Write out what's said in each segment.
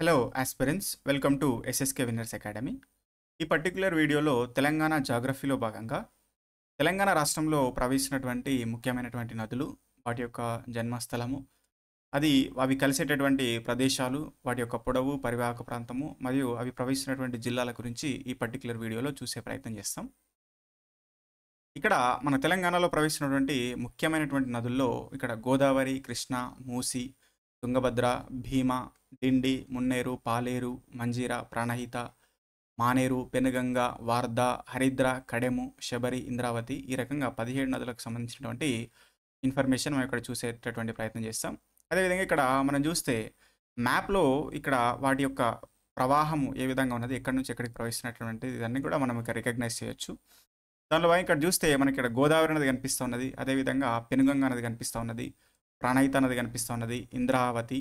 Hello aspirants welcome to SSK winners academy. ఈ particular వీడియోలో తెలంగాణ జాగ్రఫీలో భాగంగా తెలంగాణ రాష్ట్రంలో ప్రవహిస్తున్నటువంటి ముఖ్యమైనటువంటి నదులు, వాటి యొక్క జన్మస్థలము, అవి కలిసేటటువంటి ప్రదేశాలు, వాటి యొక్క పొడవు, పరివాహక ప్రాంతము మరియు అవి ప్రవహిస్తున్నటువంటి జిల్లాల గురించి ఈ పర్టిక్యులర్ వీడియోలో చూసే ప్రయత్నం చేస్తాం. ఇక్కడ మన తెలంగాణలో ప్రవహిస్తున్నటువంటి ముఖ్యమైనటువంటి నదుల్లో ఇక్కడ గోదావరి, కృష్ణ, మూసి, తుంగభద్ర, భీమా, డిండి, మున్నేరు, పాలేరు, మంజీర, ప్రాణహిత, మానేరు, పెనుగంగ, వార్ధ, హరిద్ర, కడెము, శబరి, ఇంద్రావతి, ఈ రకంగా 17 నదులకు సంబంధించినటువంటి ఇన్ఫర్మేషన్ మనం ఇక్కడ చూసేటటువంటి ప్రయత్నం చేస్తాం. అదేవిధంగా ఇక్కడ మనం చూస్తే మ్యాప్లో ఇక్కడ వాటి యొక్క ప్రవాహము ఏ విధంగా ఉన్నది, ఎక్కడి నుంచి ఎక్కడికి ప్రవహిస్తున్నటువంటి ఇదన్నీ కూడా మనం ఇక్కడ రికగ్నైజ్ చేయొచ్చు. దానిలో ఇక్కడ చూస్తే మనకి ఇక్కడ గోదావరి నది కనిపిస్తూ ఉన్నది, అదేవిధంగా పెనుగంగ నది కనిపిస్తూ ఉన్నది, ప్రాణహిత నది కనిపిస్తూ ఉన్నది, ఇంద్రావతి,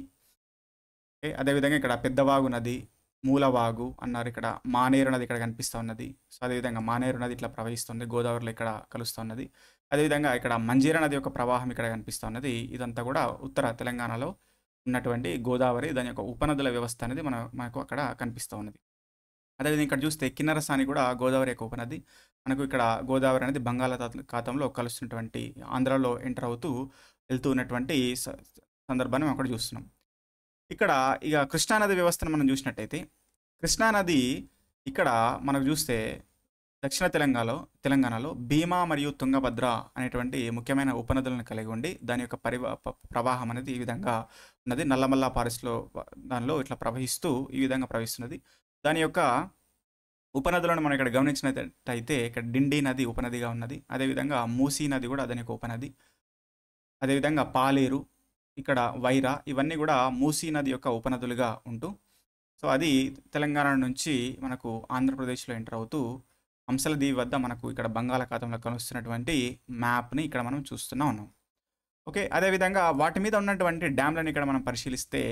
అదేవిధంగా ఇక్కడ పెద్దవాగు నది, మూలవాగు అన్నారు. ఇక్కడ మానేరు నది ఇక్కడ కనిపిస్తూ ఉన్నది. సో అదేవిధంగా మానేరు నది ఇట్లా ప్రవహిస్తుంది, గోదావరిలో ఇక్కడ కలుస్తూ ఉన్నది. అదేవిధంగా ఇక్కడ మంజీర నది యొక్క ప్రవాహం ఇక్కడ కనిపిస్తూ ఉన్నది. ఇదంతా కూడా ఉత్తర తెలంగాణలో ఉన్నటువంటి గోదావరి, దాని యొక్క ఉపనదుల వ్యవస్థ అనేది మనకు అక్కడ కనిపిస్తూ ఉన్నది. అదేవిధంగా ఇక్కడ చూస్తే కిన్నరసాని కూడా గోదావరి యొక్క ఉపనది. మనకు ఇక్కడ గోదావరి అనేది బంగాళాఖాతంలో కలుస్తున్నటువంటి, ఆంధ్రాలో ఎంటర్ అవుతూ వెళ్తూ ఉన్నటువంటి సందర్భాన్ని మనం అక్కడ చూస్తున్నాం. ఇక్కడ ఇక కృష్ణానది వ్యవస్థను మనం చూసినట్టయితే, కృష్ణానది ఇక్కడ మనకు చూస్తే దక్షిణ తెలంగాణలో భీమా మరియు తుంగభద్ర అనేటువంటి ముఖ్యమైన ఉపనదులను కలిగి ఉండి, దాని యొక్క ప్రవాహం అనేది ఈ విధంగా ఉన్నది. నల్లమల్ల ఫారెస్ట్లో దానిలో ఇట్లా ప్రవహిస్తూ ఈ విధంగా ప్రవహిస్తున్నది. దాని యొక్క ఉపనదులను మనం ఇక్కడ గమనించినట్టయితే ఇక్కడ డిండి నది ఉపనదిగా ఉన్నది. అదేవిధంగా మూసీ నది కూడా దాని యొక్క ఉపనది. అదేవిధంగా పాలేరు, ఇక్కడ వైరా, ఇవన్నీ కూడా మూసీ నది యొక్క ఉపనదులుగా ఉంటూ, సో అది తెలంగాణ నుంచి మనకు ఆంధ్రప్రదేశ్లో ఎంటర్ అవుతూ హంసలదీవి వద్ద మనకు ఇక్కడ బంగాళాఖాతంలో కలుస్తున్నటువంటి మ్యాప్ని ఇక్కడ మనం చూస్తూనే ఉన్నాం. ఓకే, అదేవిధంగా వాటి మీద ఉన్నటువంటి డ్యామ్లను ఇక్కడ మనం పరిశీలిస్తే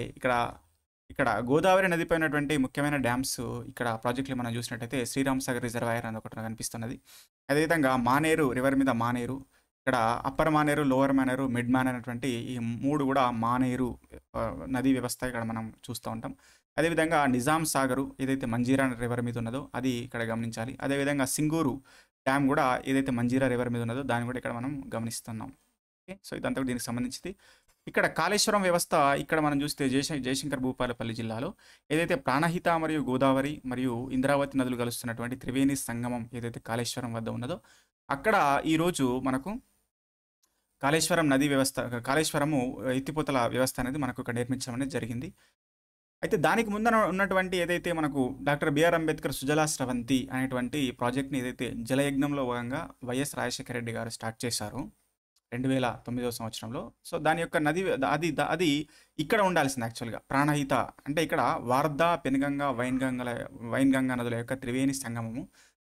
ఇక్కడ గోదావరి నదిపై ఉన్నటువంటి ముఖ్యమైన డ్యామ్స్ ఇక్కడ ప్రాజెక్టులు మనం చూసినట్టయితే శ్రీరామ్ సాగర్ రిజర్వాయర్ అని ఒకటి కనిపిస్తున్నది. అదేవిధంగా మానేరు రివర్ మీద మానేరు, ఇక్కడ upper Maneru, lower Maneru, mid Maneru అనేటువంటి ఈ మూడు కూడా మానేరు నదీ వ్యవస్థ ఇక్కడ మనం చూస్తూ ఉంటాం. అదేవిధంగా నిజాం సాగరు ఏదైతే మంజీరా రివర్ మీద ఉన్నదో అది ఇక్కడ గమనించాలి. అదేవిధంగా సింగూరు డ్యామ్ కూడా ఏదైతే మంజీరా రివర్ మీద ఉన్నదో దాన్ని కూడా ఇక్కడ మనం గమనిస్తున్నాం. ఓకే, సో ఇదంతా కూడా దీనికి సంబంధించింది. ఇక్కడ కాళేశ్వరం వ్యవస్థ ఇక్కడ మనం చూస్తే జయశంకర్ భూపాలపల్లి జిల్లాలో ఏదైతే ప్రాణహిత మరియు గోదావరి మరియు ఇంద్రావతి నదులు కలుస్తున్నటువంటి త్రివేణి సంగమం ఏదైతే కాళేశ్వరం వద్ద ఉన్నదో, అక్కడ ఈరోజు మనకు కాళేశ్వరము ఎత్తిపోతల వ్యవస్థ అనేది మనకు ఇక్కడ నిర్మించడం అనేది జరిగింది. అయితే దానికి ముందర ఉన్నటువంటి ఏదైతే మనకు డాక్టర్ బిఆర్ అంబేద్కర్ సుజలా స్రవంతి అనేటువంటి ప్రాజెక్ట్ని ఏదైతే జలయజ్ఞంలో భాగంగా వైఎస్ రాజశేఖర రెడ్డి గారు స్టార్ట్ చేశారు 2009వ సంవత్సరంలో. సో దాని యొక్క నది అది ఇక్కడ ఉండాల్సింది యాక్చువల్గా. ప్రాణహిత అంటే ఇక్కడ వార్ధ, పెనుగంగ, వైన్గంగ నదుల యొక్క త్రివేణి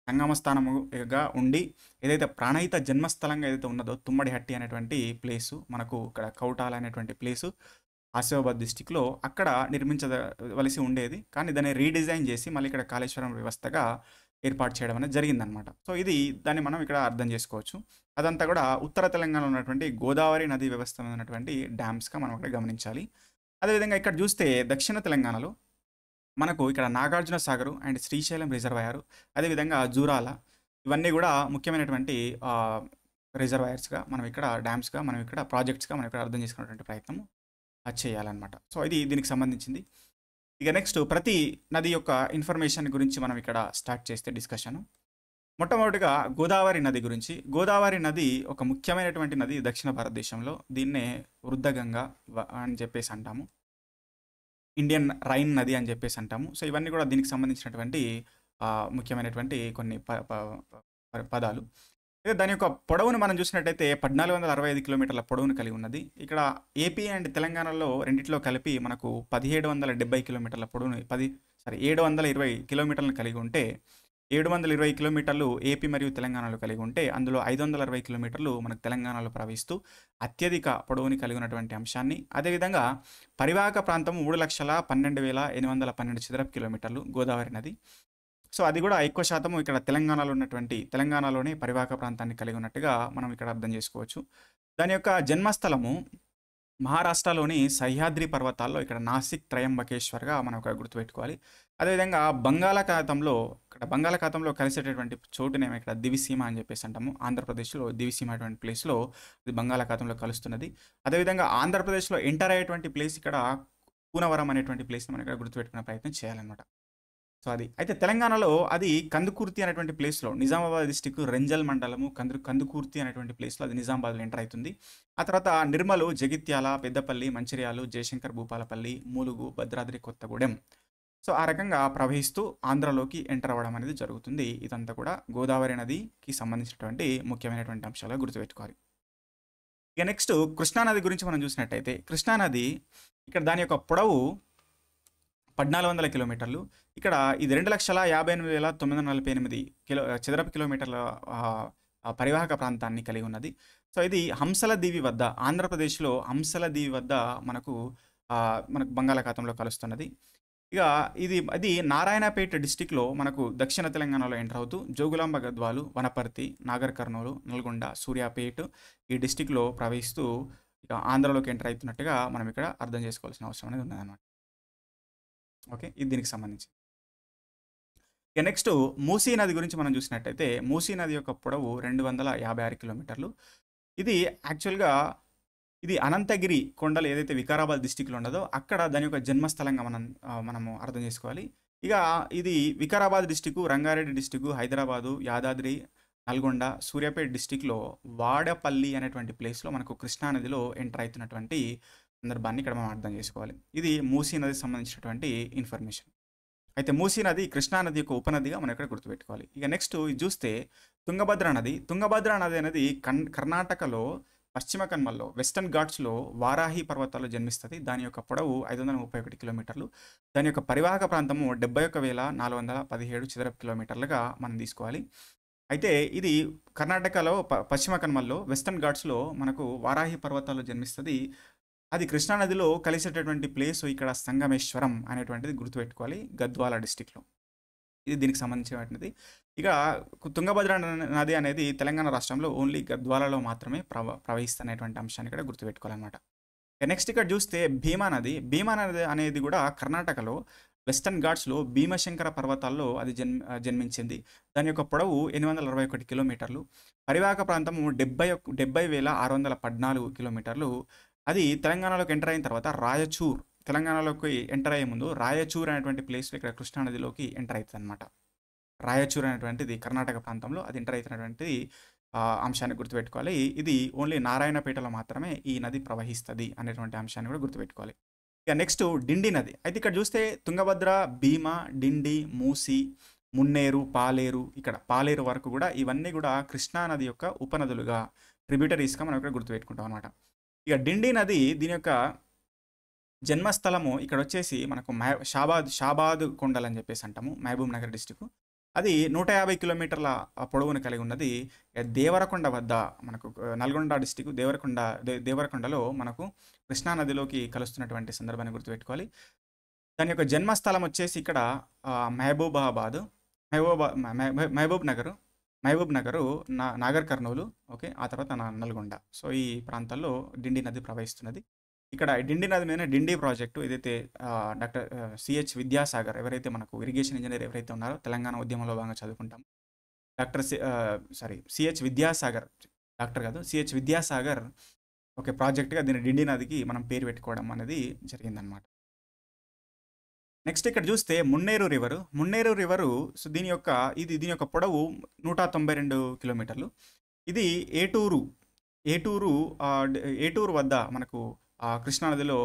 సంగమ స్థానముగా ఉండి ఏదైతే ప్రాణహిత జన్మస్థలంగా ఏదైతే ఉన్నదో తుమ్మడిహట్టి అనేటువంటి ప్లేసు, మనకు ఇక్కడ కౌటాల అనేటువంటి ప్లేసు ఆసిఫాబాద్ డిస్టిక్లో అక్కడ నిర్మించవలసి ఉండేది. కానీ దాన్ని రీడిజైన్ చేసి మళ్ళీ ఇక్కడ కాళేశ్వరం వ్యవస్థగా ఏర్పాటు చేయడం అనేది జరిగిందనమాట. సో దాన్ని మనం ఇక్కడ అర్థం చేసుకోవచ్చు. అదంతా కూడా ఉత్తర తెలంగాణలో ఉన్నటువంటి గోదావరి నదీ వ్యవస్థ ఉన్నటువంటి డ్యామ్స్గా మనం ఇక్కడ గమనించాలి. అదేవిధంగా ఇక్కడ చూస్తే దక్షిణ తెలంగాణలో మనకు ఇక్కడ నాగార్జున సాగరు అండ్ శ్రీశైలం రిజర్వాయరు, అదేవిధంగా జూరాల, ఇవన్నీ కూడా ముఖ్యమైనటువంటి రిజర్వాయర్స్గా మనం ఇక్కడ డ్యామ్స్గా మనం ఇక్కడ ప్రాజెక్ట్స్గా మనం ఇక్కడ అర్థం చేసుకున్నటువంటి ప్రయత్నం చేయాలన్నమాట. సో దీనికి సంబంధించింది. ఇక నెక్స్ట్ ప్రతి నది యొక్క ఇన్ఫర్మేషన్ గురించి మనం ఇక్కడ స్టార్ట్ చేస్తే డిస్కషన్. మొట్టమొదటిగా గోదావరి నది గురించి. గోదావరి నది ఒక ముఖ్యమైనటువంటి నది దక్షిణ భారతదేశంలో. దీన్నే వృద్ధగంగ అని చెప్పేసి అంటాము, ఇండియన్ రైన్ నది అని చెప్పేసి అంటాము. సో ఇవన్నీ కూడా దీనికి సంబంధించినటువంటి ముఖ్యమైనటువంటి కొన్ని పదాలు. దాని యొక్క పొడవును మనం చూసినట్టయితే 1465 కిలోమీటర్ల పొడవును కలిగి ఉన్నది. ఇక్కడ ఏపీ అండ్ తెలంగాణలో రెండిట్లో కలిపి మనకు 1770 కిలోమీటర్ల పొడవును 720 కిలోమీటర్లను కలిగి ఉంటే, 720 కిలోమీటర్లు ఏపీ మరియు తెలంగాణలో కలిగి ఉంటే, అందులో 560 కిలోమీటర్లు మనకు తెలంగాణలో ప్రవహిస్తూ అత్యధిక పొడవుని కలిగి ఉన్నటువంటి అంశాన్ని. అదేవిధంగా పరివాహక ప్రాంతం 3,12,812 చదరపు కిలోమీటర్లు గోదావరి నది. సో అది కూడా ఎక్కువ శాతము ఇక్కడ తెలంగాణలోనే పరివాహక ప్రాంతాన్ని కలిగి ఉన్నట్టుగా మనం ఇక్కడ అర్థం చేసుకోవచ్చు. దాని యొక్క జన్మస్థలము మహారాష్ట్రలోని సహ్యాద్రి పర్వతాల్లో ఇక్కడ నాసిక్ త్రయంబకేశ్వర్‌గా మనం ఇక్కడ గుర్తుపెట్టుకోవాలి. అదేవిధంగా బంగాళాఖాతంలో కలిసేటటువంటి చోటునేమో ఇక్కడ దివిసీమ అని చెప్పేసి అంటాము. ఆంధ్రప్రదేశ్‌లో దివిసీమ అటువంటి ప్లేస్‌లో ఇది బంగాళాఖాతంలో కలుస్తున్నది. అదేవిధంగా ఆంధ్రప్రదేశ్‌లో ఎంటర్ అయ్యేటువంటి ప్లేస్ ఇక్కడ కూనవరం అనేటువంటి ప్లేస్‌ని మనం ఇక్కడ గుర్తుపెట్టుకునే ప్రయత్నం చేయాలన్నమాట. సో అది. అయితే తెలంగాణలో అది కందుకుర్తి అనేటువంటి ప్లేస్‌లో నిజామాబాద్ డిస్ట్రిక్ట్ రెంజల్ మండలము కందుకుర్తి అనేటువంటి ప్లేస్‌లో అది నిజామాబాద్‌లో ఎంటర్ అయితుంది. ఆ తర్వాత నిర్మలు, జగిత్యాల, పెద్దపల్లి, మంచిర్యాలు, జయశంకర్ భూపాలపల్లి, ములుగు, భద్రాద్రి కొత్తగూడెం. సో ఆ రకంగా ప్రవహిస్తూ ఆంధ్రలోకి ఎంటర్ అవ్వడం అనేది జరుగుతుంది. ఇదంతా కూడా గోదావరి నదికి సంబంధించినటువంటి ముఖ్యమైనటువంటి అంశాలుగా గుర్తుపెట్టుకోవాలి. ఇక నెక్స్ట్ కృష్ణా నది గురించి మనం చూసినట్టయితే కృష్ణా నది ఇక్కడ దాని యొక్క పొడవు 1400 కిలోమీటర్లు. ఇక్కడ ఇది 2,58,948 చదరపు కిలోమీటర్ల పరివాహక ప్రాంతాన్ని కలిగి ఉన్నది. సో ఇది హంసల దీవి వద్ద ఆంధ్రప్రదేశ్‌లో హంసల దీవి వద్ద మనకు మనకు బంగాళాఖాతంలో కలుస్తున్నది. ఇక అది నారాయణపేట డిస్ట్రిక్ట్‌లో మనకు దక్షిణ తెలంగాణలో ఎంటర్ అవుతూ జోగులాంబ గద్వాలు, వనపర్తి, నాగర్ కర్నూలు, నల్గొండ, సూర్యాపేట్ ఈ డిస్ట్రిక్ట్‌లో ప్రవహిస్తూ ఇక ఆంధ్రలోకి ఎంటర్ అవుతున్నట్టుగా మనం ఇక్కడ అర్థం చేసుకోవాల్సిన అవసరం అనేది ఉన్నదన్నమాట. ఓకే. ఇది దీనికి సంబంధించి. ఇక నెక్స్ట్ మూసీ నది గురించి మనం చూసినట్టయితే మూసీ నది యొక్క పొడవు 256 కిలోమీటర్లు. ఇది యాక్చువల్‌గా ఇది అనంతగిరి కొండలు ఏదైతే వికారాబాద్ డిస్ట్రిక్ట్‌లో ఉన్నదో అక్కడ దాని యొక్క జన్మస్థలంగా మనము అర్థం చేసుకోవాలి. ఇక ఇది వికారాబాద్ డిస్ట్రిక్ట్, రంగారెడ్డి డిస్ట్రిక్ట్, హైదరాబాదు, యాదాద్రి, నల్గొండ, సూర్యాపేట డిస్ట్రిక్ట్‌లో వాడపల్లి అనేటువంటి ప్లేస్‌లో మనకు కృష్ణా నదిలో ఎంటర్ అవుతున్నటువంటి సందర్భాన్ని ఇక్కడ మనం అర్థం చేసుకోవాలి. ఇది మూసీ నదికి సంబంధించినటువంటి ఇన్ఫర్మేషన్. అయితే మూసీ నది కృష్ణా నది యొక్క ఉపనదిగా మనం ఇక్కడ గుర్తుపెట్టుకోవాలి. ఇక నెక్స్ట్ ఇది చూస్తే తుంగభద్ర నది. తుంగభద్ర నది అనేది కర్ణాటకలో పశ్చిమ కనుమల్లో వెస్టర్న్ ఘాట్స్‌లో వారాహి పర్వతాల్లో జన్మిస్తది. దాని యొక్క పొడవు 531 కిలోమీటర్లు. దాని యొక్క పరివాహక ప్రాంతము 71,417 చదరపు కిలోమీటర్లుగా మనం తీసుకోవాలి. అయితే ఇది కర్ణాటకలో పశ్చిమ కనుమల్లో వెస్టర్న్ ఘాట్స్‌లో మనకు వారాహి పర్వతాల్లో జన్మిస్తది. అది కృష్ణా నదిలో కలిసేటటువంటి ప్లేసు ఇక్కడ సంగమేశ్వరం అనేటువంటిది గుర్తుపెట్టుకోవాలి గద్వాల డిస్ట్రిక్ట్‌లో. ఇది దీనికి సంబంధించినటువంటిది. ఇక తుంగభద్ర నది అనేది తెలంగాణ రాష్ట్రంలో ఓన్లీ గద్వాలలో మాత్రమే ప్రవహిస్తున్నటువంటి అంశాన్ని ఇక్కడ గుర్తుపెట్టుకోవాలన్నమాట. నెక్స్ట్ ఇక్కడ చూస్తే భీమా నది. భీమా నది అనేది కూడా కర్ణాటకలో వెస్టర్న్ ఘాట్స్‌లో భీమశంకర పర్వతాల్లో అది జన్మించింది. దాని యొక్క పొడవు 861 కిలోమీటర్లు. పరివాహక ప్రాంతము 70,614 కిలోమీటర్లు. అది తెలంగాణలోకి ఎంటర్ అయిన తర్వాత తెలంగాణలోకి ఎంటర్ అయ్యే ముందు రాయచూర్ అనేటువంటి ప్లేస్‌లో ఇక్కడ కృష్ణా నదిలోకి ఎంటర్ అవుతుందన్నమాట. రాయచూర్ అనేటువంటిది కర్ణాటక ప్రాంతంలో అది ఎంటర్ అవుతున్నటువంటి అంశాన్ని గుర్తుపెట్టుకోవాలి. ఇది ఓన్లీ నారాయణపేటలో మాత్రమే ఈ నది ప్రవహిస్తది అనేటువంటి అంశాన్ని కూడా గుర్తుపెట్టుకోవాలి. ఇక నెక్స్ట్ డిండి నది. అయితే ఇక్కడ చూస్తే తుంగభద్ర, భీమా, డిండి, మూసి, మున్నేరు, పాలేరు, ఇక్కడ పాలేరు వరకు కూడా ఇవన్నీ కూడా కృష్ణా నది యొక్క ఉపనదులుగా ట్రిబ్యూటరీస్‌గా మనం ఇక్కడ గుర్తుపెట్టుకుంటాం అన్నమాట. ఇక డిండి నది దీని యొక్క జన్మస్థలము ఇక్కడ వచ్చేసి మనకు షాబాద్ కొండలు అని చెప్పేసి అంటాము. మహబూబ్ నగర్ డిస్ట్రిక్ట్. అది 150 కిలోమీటర్ల పొడవును కలిగి ఉన్నది. దేవరకొండ వద్ద మనకు నల్గొండ డిస్ట్రిక్ట్ దేవరకొండలో మనకు కృష్ణా నదిలోకి కలుస్తున్నటువంటి సందర్భాన్ని గుర్తుపెట్టుకోవాలి. దాని యొక్క జన్మస్థలం వచ్చేసి ఇక్కడ మహబూబ్ నగరు, నాగర్ కర్నూలు, ఓకే. ఆ తర్వాత నల్గొండ. సో ఈ ప్రాంతాల్లో డిండి నది ప్రవహిస్తున్నది. ఇక్కడ డిండి నది మీద డిండి ప్రాజెక్టు ఏదైతే డాక్టర్ సిహెచ్ విద్యాసాగర్ ఎవరైతే మనకు ఇరిగేషన్ ఇంజనీర్ ఎవరైతే ఉన్నారో తెలంగాణ ఉద్యమంలో భాగంగా చదువుకుంటాం. సిహెచ్ విద్యాసాగర్, డాక్టర్ కాదు, సిహెచ్ విద్యాసాగర్ ఓకే ప్రాజెక్ట్‌గా దీన్ని డిండి నదికి మనం పేరు పెట్టుకోవడం అనేది జరిగిందనమాట. నెక్స్ట్ ఇక్కడ చూస్తే మున్నేరు రివరు. సో దీని యొక్క పొడవు 192 కిలోమీటర్లు. ఇది ఏటూరు వద్ద మనకు కృష్ణా నదిలో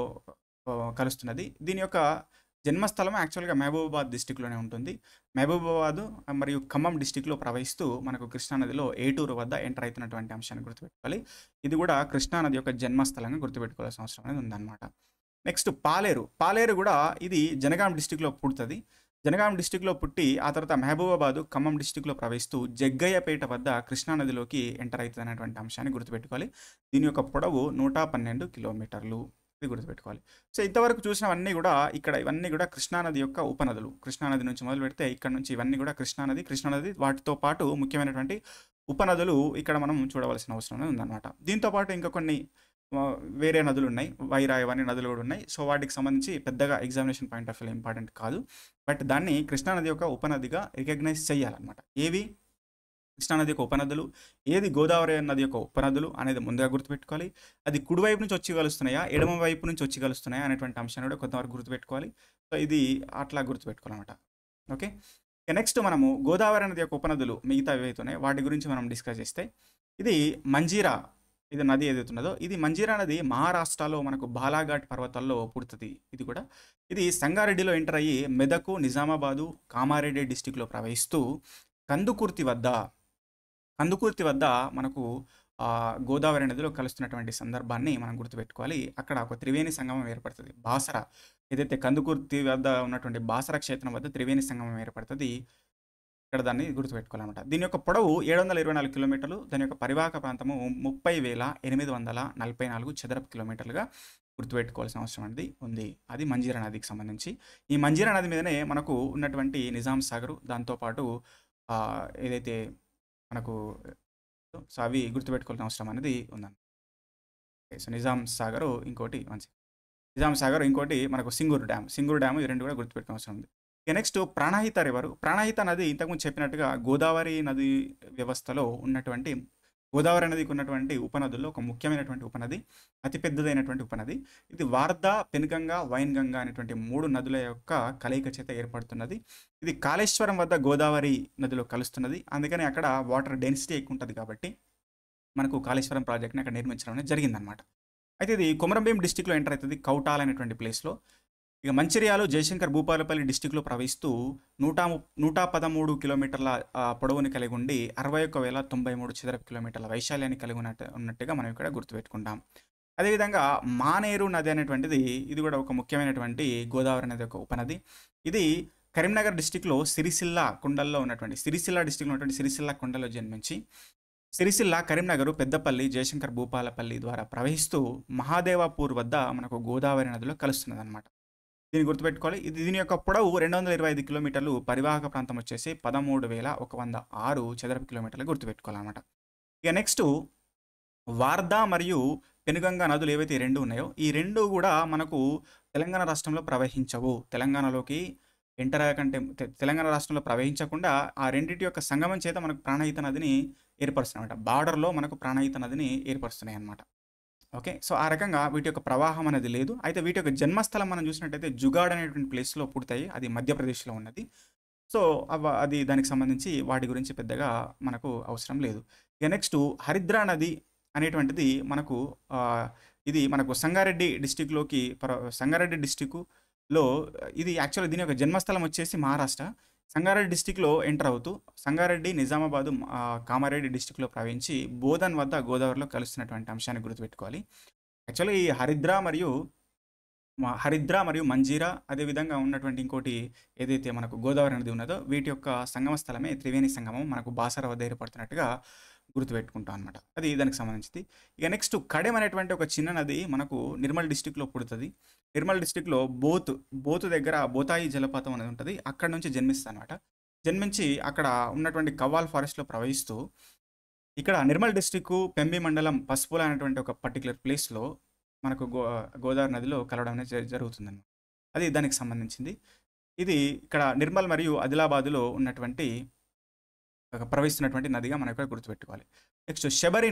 కలుస్తున్నది. దీని యొక్క జన్మస్థలం యాక్చువల్‌గా మహబూబాబాద్ డిస్ట్రిక్ట్‌లోనే ఉంటుంది. మహబూబాబాద్ మరియు ఖమ్మం డిస్ట్రిక్ట్‌లో ప్రవహిస్తూ మనకు కృష్ణా నదిలో ఏటూరు వద్ద ఎంటర్ అవుతున్నటువంటి అంశాన్ని గుర్తుపెట్టుకోవాలి. ఇది కూడా కృష్ణా నది యొక్క జన్మస్థలంగా గుర్తుపెట్టుకోవాల్సిన అవసరం అనేది ఉందన్నమాట. నెక్స్ట్ పాలేరు కూడా ఇది జనగాం డిస్ట్రిక్ట్‌లో పుడుతుంది. జనగాం డిస్ట్రిక్ట్‌లో పుట్టి ఆ తర్వాత మహబూబాబాద్, ఖమ్మం డిస్ట్రిక్ట్‌లో ప్రవహిస్తూ జగ్గయ్యపేట వద్ద కృష్ణా నదిలోకి ఎంటర్ అవుతుంది అనేటువంటి అంశాన్ని గుర్తుపెట్టుకోవాలి. దీని యొక్క పొడవు 112 కిలోమీటర్లు. ఇది గుర్తుపెట్టుకోవాలి. సో ఇంతవరకు చూసినవన్నీ కూడా ఇవన్నీ కూడా కృష్ణానది యొక్క ఉపనదులు. కృష్ణానది నుంచి మొదలు పెడితే ఇక్కడ నుంచి ఇవన్నీ కూడా కృష్ణానది వాటితో పాటు ముఖ్యమైనటువంటి ఉపనదులు ఇక్కడ మనం చూడవలసిన అవసరం ఉందన్నమాట. దీంతో పాటు ఇంకా కొన్ని వేరే నదులున్నాయి. వైరా ఇవన్నీ నదులు గూడా ఉన్నాయి. సో, వాటికి సంబంధించి పెద్దగా ఎగ్జామినేషన్ పాయింట్ ఆఫ్ వ్యూలో ఇంపార్టెంట్ కాదు. బట్ దాన్ని కృష్ణా నది యొక్క ఉపనదిగా రికగ్నైజ్ చేయాలన్నమాట. ఏవి కృష్ణా నది యొక్క ఉపనదులు, ఏది గోదావరి నది యొక్క ఉపనదులు అనేది ముందుగా గుర్తుపెట్టుకోవాలి. అది కుడివైపు నుంచి వచ్చి కలుస్తున్నాయా, ఎడమ వైపు నుంచి వచ్చి కలుస్తున్నాయా అనేటువంటి అంశాన్ని కూడా కొంతవరకు గుర్తుపెట్టుకోవాలి. సో, ఇది అట్లా గుర్తుపెట్టుకోవాలన్నమాట. ఓకే. నెక్స్ట్ మనము గోదావరి నది యొక్క ఉపనదులు మిగతా ఏవైతే ఉన్నాయో వాటి గురించి మనం డిస్కస్ చేస్తే, ఇది మంజీరా, ఇది నది ఏదైతే ఉన్నదో ఇది మంజీరా నది మహారాష్ట్రలో మనకు బాలాఘాట్ పర్వతాల్లో పుడుతుంది. ఇది కూడా ఇది సంగారెడ్డిలో ఎంటర్ అయ్యి మెదకు, నిజామాబాదు, కామారెడ్డి డిస్టిక్లో ప్రవహిస్తూ కందుకుర్తి వద్ద కందుకుర్తి వద్ద మనకు గోదావరి నదిలో కలుస్తున్నటువంటి సందర్భాన్ని మనం గుర్తుపెట్టుకోవాలి. అక్కడ ఒక త్రివేణి సంగమం ఏర్పడుతుంది. బాసర ఏదైతే కందుకుర్తి వద్ద ఉన్నటువంటి బాసర క్షేత్రం వద్ద త్రివేణి సంగమం ఏర్పడుతుంది. ఇక్కడ దాన్ని గుర్తుపెట్టుకోవాలన్నమాట. దీని యొక్క పొడవు 724 కిలోమీటర్లు. దాని యొక్క పరివాహక ప్రాంతము 30,844 చదరపు కిలోమీటర్లుగా గుర్తుపెట్టుకోవాల్సిన అవసరం అనేది ఉంది. అది మంజీరా నదికి సంబంధించి. ఈ మంజీరా నది మీదనే మనకు ఉన్నటువంటి నిజాం సాగరు, దాంతోపాటు ఏదైతే మనకు సో అవి గుర్తుపెట్టుకోవాల్సిన అవసరం అనేది ఉందన్నమాట. సో నిజాం సాగరు ఇంకోటి నిజాం సాగర్ ఇంకోటి మనకు సింగూరు డ్యామ్ ఈ రెండు కూడా గుర్తుపెట్టుకోవాల్సిన అవసరం ఉంది. ఇక నెక్స్ట్ ప్రాణహిత రివర్. ప్రాణహిత నది ఇంతకుముందు చెప్పినట్టుగా గోదావరి నది వ్యవస్థలో ఉన్నటువంటి గోదావరి నదికి ఉన్నటువంటి ఉపనదుల్లో ఒక ముఖ్యమైనటువంటి ఉపనది, అతిపెద్దదైనటువంటి ఉపనది. ఇది వార్దా, పెనుగంగా, వైన్గంగా అనేటువంటి 3 నదుల యొక్క కలయిక చేత ఏర్పడుతున్నది. ఇది కాళేశ్వరం వద్ద గోదావరి నదిలో కలుస్తున్నది. అందుకని అక్కడ వాటర్ డెన్సిటీ ఎక్కువ ఉంటుంది కాబట్టి మనకు కాళేశ్వరం ప్రాజెక్ట్ని అక్కడ నిర్మించడం అనేది జరిగిందనమాట. అయితే ఇది కొమరంభీం డిస్టిక్లో ఎంటర్ అవుతుంది, కౌటాల్ అనేటువంటి ప్లేస్లో. ఇక మంచిర్యాల, జయశంకర్, భూపాలపల్లి డిస్టిక్లో ప్రవహిస్తూ 113 కిలోమీటర్ల పొడవుని కలిగి ఉండి 61,093 చదరపు కిలోమీటర్ల వైశాల్యాన్ని కలిగి ఉన్నట్టుగా మనం ఇక్కడ గుర్తుపెట్టుకుంటాం. అదేవిధంగా మానేరు నది అనేటువంటిది ఇది కూడా ఒక ముఖ్యమైనటువంటి గోదావరి నది యొక్క ఉపనది. ఇది కరీంనగర్ డిస్టిక్లో సిరిసిల్ల కొండల్లో ఉన్నటువంటి సిరిసిల్ల కొండలో జన్మించి సిరిసిల్ల, కరీంనగర్, పెద్దపల్లి, జయశంకర్, భూపాలపల్లి ద్వారా ప్రవహిస్తూ మహాదేవాపూర్ వద్ద మనకు గోదావరి నదిలో కలుస్తున్నది అనమాట. దీన్ని గుర్తుపెట్టుకోవాలి. దీని యొక్క పొడవు 225 కిలోమీటర్లు, పరివాహక ప్రాంతం వచ్చేసి 13,106 చదరపు కిలోమీటర్లు గుర్తుపెట్టుకోవాలన్నమాట. ఇక నెక్స్ట్ వార్దా మరియు పెనుగంగా నదులు ఏవైతే ఈ 2 ఉన్నాయో ఈ 2 కూడా మనకు తెలంగాణ రాష్ట్రంలో ప్రవహించవు. తెలంగాణలోకి ఎంటర్ అయ్యాకంటే తెలంగాణ రాష్ట్రంలో ప్రవహించకుండా ఆ రెండింటి యొక్క సంగమం చేత మనకు ప్రాణహిత నదిని ఏర్పరుస్తున్నాయి అన్నమాట. బార్డర్లో మనకు ప్రాణహిత నదిని ఏర్పరుస్తున్నాయి అన్నమాట. ఓకే. సో ఆ రకంగా వీటి యొక్క ప్రవాహం అనేది లేదు. అయితే వీటి యొక్క జన్మస్థలం మనం చూసినట్టయితే జుగాడ్ అనేటువంటి ప్లేస్లో పుడతాయి. అది మధ్యప్రదేశ్లో ఉన్నది. సో అది దానికి సంబంధించి వాటి గురించి పెద్దగా మనకు అవసరం లేదు. ఇక నెక్స్ట్ హరిద్రా నది అనేటువంటిది మనకు ఇది మనకు సంగారెడ్డి డిస్టిక్లో ఇది యాక్చువల్గా దీని యొక్క జన్మస్థలం వచ్చేసి మహారాష్ట్ర. సంగారెడ్డి డిస్టిక్లో ఎంటర్ అవుతూ సంగారెడ్డి, నిజామాబాదు, కామారెడ్డి డిస్టిక్లో ప్రవహించి బోధన్ వద్ద గోదావరిలో కలుస్తున్నటువంటి అంశాన్ని గుర్తుపెట్టుకోవాలి. యాక్చువల్గా ఈ హరిద్రా మరియు మంజీరా అదేవిధంగా ఉన్నటువంటి ఇంకోటి ఏదైతే మనకు గోదావరి నది ఉన్నదో వీటి యొక్క సంగమ స్థలమే త్రివేణి సంగమం మనకు బాసర వద్ద ఏర్పడుతున్నట్టుగా గుర్తుపెట్టుకుంటాం అనమాట. అది దానికి సంబంధించింది. ఇక నెక్స్ట్ కడెం అనేటువంటి ఒక చిన్న నది మనకు నిర్మల్ డిస్టిక్లో పుడుతుంది. నిర్మల్ డిస్టిక్లో బోతు దగ్గర బోతాయి జలపాతం అనేది ఉంటుంది. అక్కడ నుంచి జన్మిస్తుంది అనమాట. జన్మించి అక్కడ ఉన్నటువంటి కవ్వాల్ ఫారెస్ట్లో ప్రవహిస్తూ ఇక్కడ నిర్మల్ డిస్టిక్ పెంబి మండలం పసుపుల అనేటువంటి ఒక పర్టికులర్ ప్లేస్లో మనకు గోదావరి నదిలో కలవడం అనేది జరుగుతుందన్నమాట. అది దానికి సంబంధించింది. ఇది ఇక్కడ నిర్మల్ మరియు ఆదిలాబాదులో ఉన్నటువంటి ప్రవహిస్తున్నటువంటి నదిగా మనం ఇక్కడ గుర్తుపెట్టుకోవాలి. నెక్స్ట్ శబరి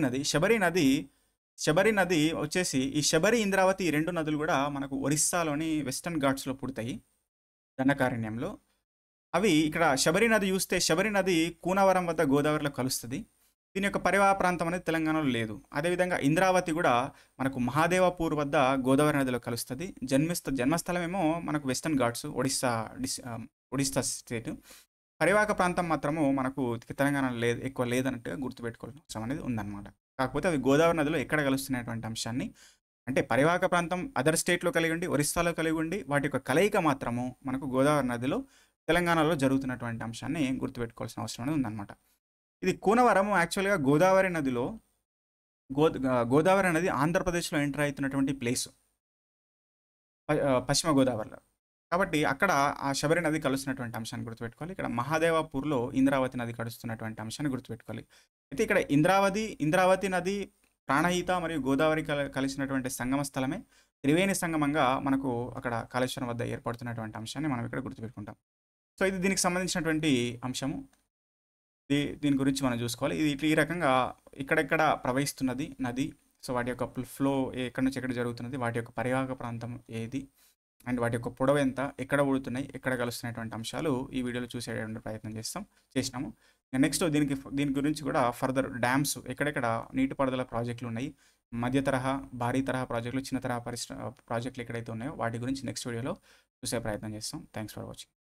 నది వచ్చేసి ఈ శబరి, ఇంద్రావతి ఈ 2 నదులు కూడా మనకు ఒరిస్సాలోని వెస్టర్న్ ఘాట్స్లో పుడతాయి దండకారణ్యంలో. అవి ఇక్కడ శబరి నది చూస్తే శబరి నది కూనవరం వద్ద గోదావరిలో కలుస్తుంది. దీని యొక్క పరివాహ ప్రాంతం అనేది తెలంగాణలో లేదు. అదేవిధంగా ఇంద్రావతి కూడా మనకు మహాదేవపూర్ వద్ద గోదావరి నదిలో కలుస్తుంది. జన్మస్థలం ఏమో మనకు వెస్టర్న్ ఘాట్స్, ఒడిస్సా స్టేట్. పరివాహక ప్రాంతం మాత్రము మనకు తెలంగాణలో ఎక్కువ లేదన్నట్టుగా గుర్తుపెట్టుకోవాల్సిన అవసరం అనేది ఉందన్నమాట. కాకపోతే అవి గోదావరి నదిలో ఎక్కడ కలుస్తున్నటువంటి అంశాన్ని అంటే పరివాహక ప్రాంతం అదర్ స్టేట్లో కలిగి ఉండి ఒరిస్సాలో కలిగి ఉండి వాటి యొక్క కలయిక మాత్రము మనకు గోదావరి నదిలో తెలంగాణలో జరుగుతున్నటువంటి అంశాన్ని గుర్తుపెట్టుకోవాల్సిన అవసరం అనేది ఉందన్నమాట. ఇది కూనవరం యాక్చువల్గా గోదావరి నది ఆంధ్రప్రదేశ్లో ఎంటర్ అవుతున్నటువంటి ప్లేసు పశ్చిమ గోదావరిలో. కాబట్టి అక్కడ ఆ శబరి నది కలుస్తున్నటువంటి అంశాన్ని గుర్తుపెట్టుకోవాలి. ఇక్కడ మహాదేవాపూర్లో ఇంద్రావతి నది కలుస్తున్నటువంటి అంశాన్ని గుర్తుపెట్టుకోవాలి. అయితే ఇక్కడ ఇంద్రావతి నది ప్రాణహిత మరియు గోదావరి కలిసినటువంటి సంగమ స్థలమే త్రివేణి సంగమంగా మనకు అక్కడ కాళేశ్వరం వద్ద ఏర్పడుతున్నటువంటి అంశాన్ని మనం ఇక్కడ గుర్తుపెట్టుకుంటాం. సో, ఇది దీనికి సంబంధించినటువంటి అంశము. దీని గురించి మనం చూసుకోవాలి. ఇది ఈ రకంగా ఎక్కడెక్కడ ప్రవహిస్తున్నది నది, సో వాటి యొక్క ఫ్లో ఎక్కడి నుంచి ఎక్కడ జరుగుతున్నది, వాటి యొక్క పరివాహక ప్రాంతం ఏది, అండ్ వాటి యొక్క పొడవు ఎంత, ఎక్కడ ఊడుతున్నాయి, ఎక్కడ కలుస్తున్నటువంటి అంశాలు ఈ వీడియోలో చూసేటువంటి ప్రయత్నం చేసినాము. నెక్స్ట్ దీని గురించి కూడా ఫర్దర్ డ్యామ్స్ ఎక్కడెక్కడ నీటిపారుదల ప్రాజెక్టులు ఉన్నాయి, మధ్య తరహా, భారీ తరహా ప్రాజెక్టులు, చిన్న తరహా ప్రాజెక్టులు ఎక్కడైతే ఉన్నాయో వాటి గురించి నెక్స్ట్ వీడియోలో చూసే ప్రయత్నం చేస్తాం. Thanks for watching.